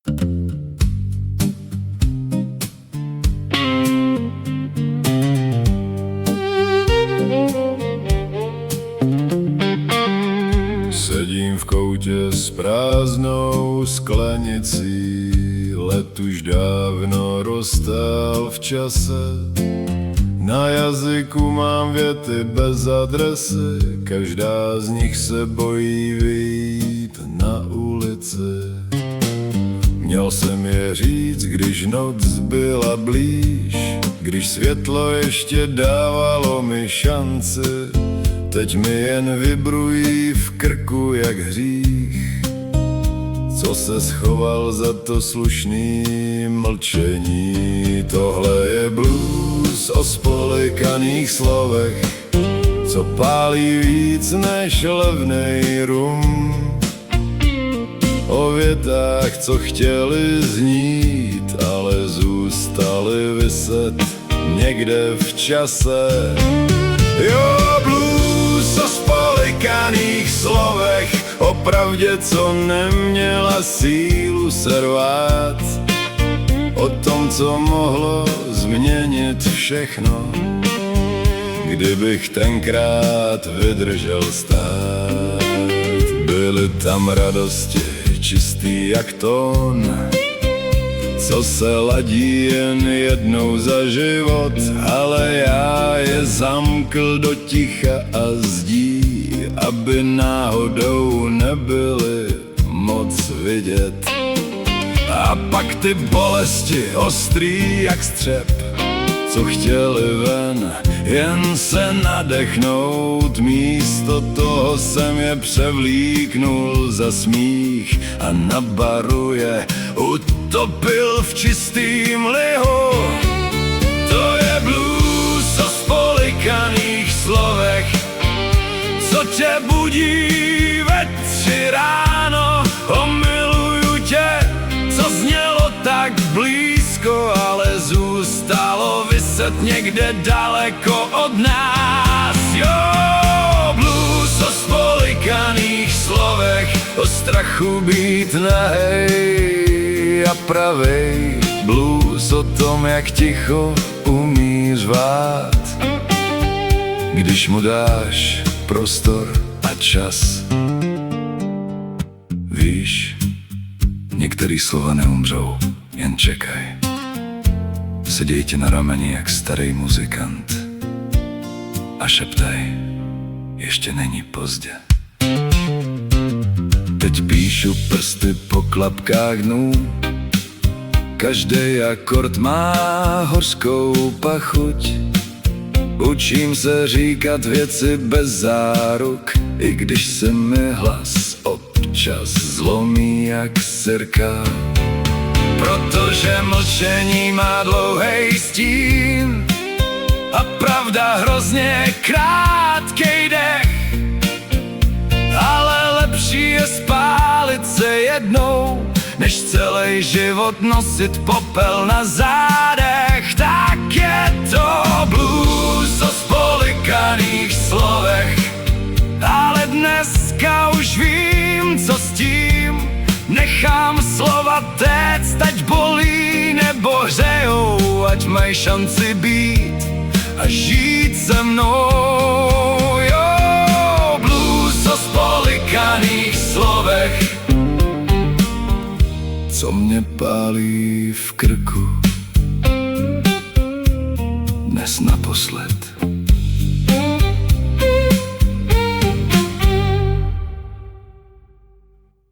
Sedím v koutě s prázdnou sklenicí, let už dávno roztál v čase. Na jazyku mám věty bez adresy, každá z nich se bojí vyjít na ulici. Měl jsem je říct, když noc byla blíž, když světlo ještě dávalo mi šanci. Teď mi jen vibrují v krku jak hřích, co se schoval za to slušný mlčení. Tohle je blues o spolikaných slovech, co pálí víc než levnej rum. O větách, co chtěli znít, ale zůstali viset někde v čase. Jo, blues o spolikaných slovech, o pravdě, co neměla sílu se rvát, o tom, co mohlo změnit všechno, kdybych tenkrát vydržel stát. Byly tam radosti čistý jak tón, co se ladí jen jednou za život, ale já je zamkl do ticha a zdí, aby náhodou nebyly moc vidět. A pak ty bolesti ostrý jak střep, co chtěli ven jen se nadechnout, místo toho jsem je převlíknul za smích a na baru je utopil v čistým lihu. To je blues o spolikaných slovech, co tě budí ve 3 ráno. Miluju tě, co znělo tak blízko, ale zůstalo vyset někde daleko od nás. Jo, blues o spolikaných slovech, o strachu být nahej a pravej. Blues o tom, jak ticho umí řvát, když mu dáš prostor a čas. Víš, některý slova neumřou, jen čekaj. Seděj ti na rameni jak starý muzikant a šeptaj, ještě není pozdě. Teď píšu prsty po klapkách dnů, každý akord má hořkou pachuť. Učím se říkat věci bez záruk, i když se mi hlas občas zlomí jak sirka. Protože mlčení má dlouhej stín a pravda hrozně krátkej dech. Ale lepší je spálit se jednou, než celý život nosit popel na zádech. Tak je to blues o spolikaných slovech, ale dneska už vím, co s tím. Nechám slova téct, ať bolí nebo hřejou, ať mají šanci být a žít se mnou. Jo, blues o spolikaných slovech, co mě pálí v krku dnes naposled.